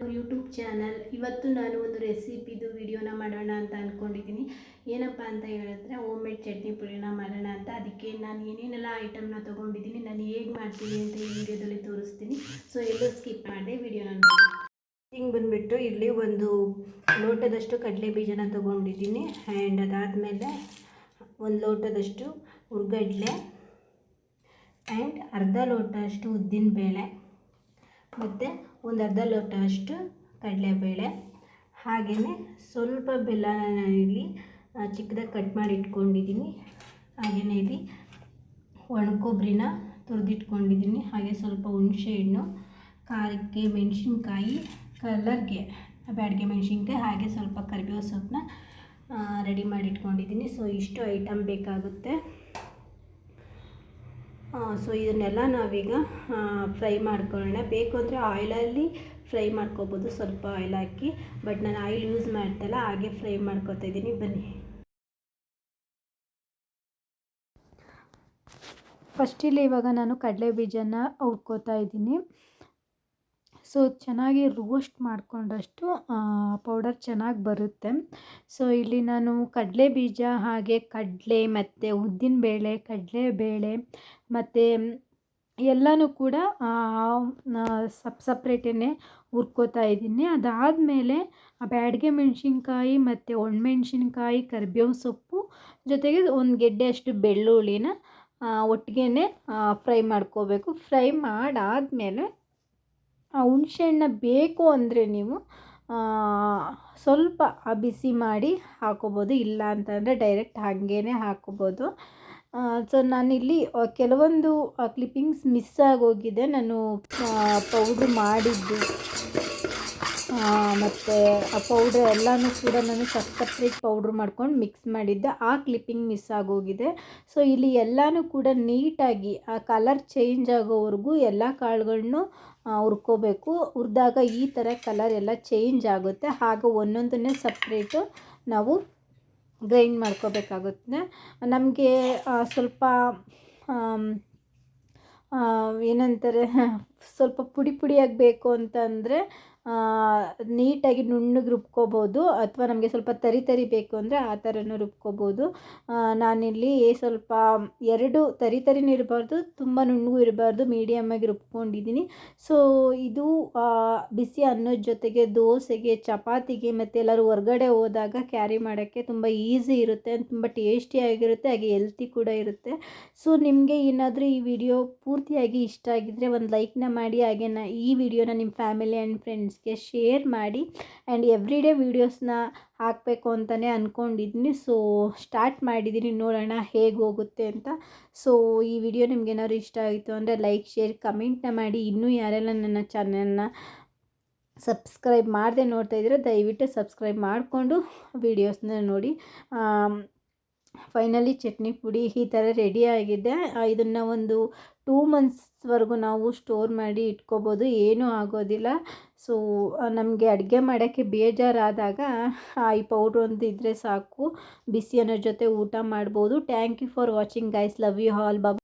YouTube channel. ಇವತ್ತು ನಾನು ಒಂದು ರೆಸಿಪಿದು ವಿಡಿಯೋನ ಮಾಡೋಣ ಅಂತ ಅಂದ್ಕೊಂಡಿದ್ದೀನಿ. ಏನಪ್ಪ ಅಂತ ಹೇಳಿದ್ರೆ ಹೋಮ್ ಮೇಡ್ ಚಟ್ನಿ ಪುಡಿನ ಮಾಡೋಣ ಅಂತ. ಅದಕ್ಕೆ ನಾನು ಏನೇನೆಲ್ಲ ಐಟಮ್ನ ತೊಗೊಂಡಿದ್ದೀನಿ, ನಾನು ಹೇಗೆ ಮಾಡ್ತೀನಿ ಅಂತ ಈ ವಿಡಿಯೋದಲ್ಲಿ ತೋರಿಸ್ತೀನಿ. ಸೊ ಎಲ್ಲೂ ಸ್ಕಿಪ್ ಮಾಡಿದೆ ವಿಡಿಯೋನ ನೋಡಿ. ಹಿಂಗೆ ಬಂದುಬಿಟ್ಟು ಇಲ್ಲಿ ಒಂದು ಲೋಟದಷ್ಟು ಕಡಲೆ ಬೀಜನ ತೊಗೊಂಡಿದ್ದೀನಿ. ಆ್ಯಂಡ್ ಅದಾದಮೇಲೆ ಒಂದು ಲೋಟದಷ್ಟು ಹುರ್ಗಡ್ಲೆ ಆ್ಯಂಡ್ ಅರ್ಧ ಲೋಟ ಅಷ್ಟು ಉದ್ದಿನಬೇಳೆ ಮತ್ತು ಒಂದು ಅರ್ಧ ಲೋಟ ಅಷ್ಟು ಕಡಲೆಬೇಳೆ, ಹಾಗೆಯೇ ಸ್ವಲ್ಪ ಬೆಲ್ಲನ ನಾನಿಲ್ಲಿ ಚಿಕ್ಕದಾಗಿ ಕಟ್ ಮಾಡಿ ಇಟ್ಕೊಂಡಿದ್ದೀನಿ. ಹಾಗೆಯೇ ಇಲ್ಲಿ ಒಣ ಕೊಬ್ಬರಿನ ತುರಿದಿಟ್ಕೊಂಡಿದ್ದೀನಿ. ಹಾಗೆ ಸ್ವಲ್ಪ ಹುಣಸೆ ಹಣ್ಣು, ಖಾರಕ್ಕೆ ಮೆಣಸಿನ್ಕಾಯಿ, ಕಲರ್ಗೆ ಬ್ಯಾಡಿಗೆ ಮೆಣಸಿನ್ಕಾಯಿ, ಹಾಗೆ ಸ್ವಲ್ಪ ಕರಿಬೇವು ಸೊಪ್ಪನ್ನ ರೆಡಿ ಮಾಡಿ ಇಟ್ಕೊಂಡಿದ್ದೀನಿ. ಸೊ ಇಷ್ಟು ಐಟಮ್ ಬೇಕಾಗುತ್ತೆ. ಸೊ ಇದನ್ನೆಲ್ಲ ನಾವೀಗ ಫ್ರೈ ಮಾಡ್ಕೊಳ್ಳೋಣ. ಬೇಕು ಅಂದರೆ ಆಯಿಲಲ್ಲಿ ಫ್ರೈ ಮಾಡ್ಕೋಬೋದು, ಸ್ವಲ್ಪ ಆಯಿಲ್ ಹಾಕಿ. ಬಟ್ ನಾನು ಆಯಿಲ್ ಯೂಸ್ ಮಾಡ್ತಲ್ಲ, ಹಾಗೆ ಫ್ರೈ ಮಾಡ್ಕೊತಾ ಇದ್ದೀನಿ. ಬನ್ನಿ. ಫಸ್ಟಿಲ್ಲಿ ಇವಾಗ ನಾನು ಕಡಲೆ ಬೀಜನ ಹುರ್ಕೋತಾ ಇದ್ದೀನಿ. ಸೊ ಚೆನ್ನಾಗಿ ರೋಸ್ಟ್ ಮಾಡಿಕೊಂಡಷ್ಟು ಪೌಡರ್ ಚೆನ್ನಾಗಿ ಬರುತ್ತೆ. ಸೊ ಇಲ್ಲಿ ನಾನು ಕಡಲೆ ಬೀಜ, ಹಾಗೆ ಕಡಲೆ ಮತ್ತು ಉದ್ದಿನಬೇಳೆ, ಕಡಲೆಬೇಳೆ ಮತ್ತು ಎಲ್ಲನೂ ಕೂಡ ಸಪ್ರೇಟೇ ಹುರ್ಕೋತಾ ಇದ್ದೀನಿ. ಅದಾದಮೇಲೆ ಬ್ಯಾಡಿಗೆ ಮೆಣಸಿನ್ಕಾಯಿ ಮತ್ತು ಒಣಮೆಣ್ಸಿನ್ಕಾಯಿ, ಕರಿಬೇವು ಸೊಪ್ಪು ಜೊತೆಗೆ ಒಂದು ಗೆಡ್ಡೆಯಷ್ಟು ಬೆಳ್ಳುಳ್ಳಿನ ಒಟ್ಟಿಗೆ ಫ್ರೈ ಮಾಡ್ಕೋಬೇಕು. ಫ್ರೈ ಮಾಡಾದಮೇಲೆ ಹುಣಸೆಹಣ್ಣ ಬೇಕು ಅಂದರೆ ನೀವು ಸ್ವಲ್ಪ ಬಿಸಿ ಮಾಡಿ ಹಾಕೋಬೋದು, ಇಲ್ಲ ಅಂತಂದರೆ ಡೈರೆಕ್ಟ್ ಹಾಗೇ ಹಾಕೋಬೋದು. ಸೊ ನಾನಿಲ್ಲಿ ಕೆಲವೊಂದು ಕ್ಲಿಪ್ಪಿಂಗ್ಸ್ ಮಿಸ್ ಆಗೋಗಿದೆ. ನಾನು ಪೌಡ್ರ್ ಮಾಡಿದ್ದು ಮತ್ತು ಆ ಪೌಡ್ರ್ ಎಲ್ಲನೂ ಕೂಡ ನಾನು ಸಪ್ರೇಟ್ ಪೌಡ್ರ್ ಮಾಡ್ಕೊಂಡು ಮಿಕ್ಸ್ ಮಾಡಿದ್ದೆ, ಆ ಕ್ಲಿಪ್ಪಿಂಗ್ ಮಿಸ್ ಆಗೋಗಿದೆ. ಸೊ ಇಲ್ಲಿ ಎಲ್ಲನೂ ಕೂಡ ನೀಟಾಗಿ ಆ ಕಲರ್ ಚೇಂಜ್ ಆಗೋವರೆಗೂ ಎಲ್ಲ ಕಾಳುಗಳನ್ನು ಹುರ್ಕೋಬೇಕು. ಹುರಿದಾಗ ಈ ಥರ ಕಲರ್ ಎಲ್ಲ ಚೇಂಜ್ ಆಗುತ್ತೆ. ಆಗ ಒಂದೊಂದನ್ನೇ ಸಪ್ರೇಟು ನಾವು ಗ್ರೈಂಡ್ ಮಾಡ್ಕೋಬೇಕಾಗುತ್ತೆ. ನಮಗೆ ಸ್ವಲ್ಪ ಏನಂತಾರೆ, ಸ್ವಲ್ಪ ಪುಡಿ ಪುಡಿಯಾಗಿ ಬೇಕು ಅಂತಂದರೆ ನೀಟಾಗಿ ನುಣ್ಣಗೆ ರುಬ್ಕೋಬೋದು, ಅಥವಾ ನಮಗೆ ಸ್ವಲ್ಪ ತರಿ ತರಿ ಬೇಕು ಅಂದರೆ ಆ ಥರನೂ ರುಬ್ಕೋಬೋದು. ನಾನಿಲ್ಲಿ ಸ್ವಲ್ಪ ಎರಡು ತರಿನೂ ಇರಬಾರ್ದು, ತುಂಬ ನುಣ್ಣಗೂ ಇರಬಾರ್ದು, ಮೀಡಿಯಮ್ಮಾಗಿ ರುಬ್ಕೊಂಡಿದ್ದೀನಿ. ಸೊ ಇದು ಬಿಸಿ ಅನ್ನದ ಜೊತೆಗೆ, ದೋಸೆಗೆ, ಚಪಾತಿಗೆ ಮತ್ತು ಎಲ್ಲರೂ ಹೊರ್ಗಡೆ ಹೋದಾಗ ಕ್ಯಾರಿ ಮಾಡೋಕ್ಕೆ ತುಂಬ ಈಸಿ ಇರುತ್ತೆ, ತುಂಬ ಟೇಸ್ಟಿಯಾಗಿರುತ್ತೆ, ಹಾಗೆ ಹೆಲ್ತಿ ಕೂಡ ಇರುತ್ತೆ. ಸೊ ನಿಮಗೆ ಏನಾದರೂ ಈ ವಿಡಿಯೋ ಪೂರ್ತಿಯಾಗಿ ಇಷ್ಟ ಆಗಿದ್ದರೆ ಒಂದು ಲೈಕ್ನ ಮಾಡಿ. ಹಾಗೆ ಈ ವಿಡಿಯೋನ ನಿಮ್ಮ ಫ್ಯಾಮಿಲಿ ಆ್ಯಂಡ್ ಫ್ರೆಂಡ್ಸ್ಗೆ ಶೇರ್ ಮಾಡಿ. ಆ್ಯಂಡ್ ಎವ್ರಿಡೇ ವೀಡಿಯೋಸ್ನ ಹಾಕಬೇಕು ಅಂತಲೇ ಅಂದ್ಕೊಂಡಿದ್ದೀನಿ. ಸೊ ಸ್ಟಾರ್ಟ್ ಮಾಡಿದ್ದೀನಿ, ನೋಡೋಣ ಹೇಗೆ ಹೋಗುತ್ತೆ ಅಂತ. ಸೊ ಈ ವಿಡಿಯೋ ನಿಮ್ಗೇನಾದ್ರು ಇಷ್ಟ ಆಯಿತು ಅಂದರೆ ಲೈಕ್, ಶೇರ್, ಕಮೆಂಟ್ನ ಮಾಡಿ. ಇನ್ನೂ ಯಾರೆಲ್ಲ ನನ್ನ ಚಾನಲ್ನ ಸಬ್ಸ್ಕ್ರೈಬ್ ಮಾಡದೆ ನೋಡ್ತಾ ಇದ್ದೀರೋ ದಯವಿಟ್ಟು ಸಬ್ಸ್ಕ್ರೈಬ್ ಮಾಡಿಕೊಂಡು ವೀಡಿಯೋಸ್ನ ನೋಡಿ. ಫೈನಲಿ ಚಟ್ನಿ ಪುಡಿ ಈ ಥರ ರೆಡಿ ಆಗಿದೆ. ಇದನ್ನು ಒಂದು 2 ಮಂತ್ಸ್ವರೆಗೂ ನಾವು ಸ್ಟೋರ್ ಮಾಡಿ ಇಟ್ಕೋಬೋದು, ಏನೂ ಆಗೋದಿಲ್ಲ. ಸೊ ನಮಗೆ ಅಡುಗೆ ಮಾಡೋಕ್ಕೆ ಬೇಜಾರಾದಾಗ ಈ ಪೌಡ್ರ್ ಒಂದು ಇದ್ದರೆ ಸಾಕು, ಬಿಸಿ ಅನ್ನೋ ಜೊತೆ ಊಟ ಮಾಡ್ಬೋದು. Thank you for watching guys. Love you all. Bye.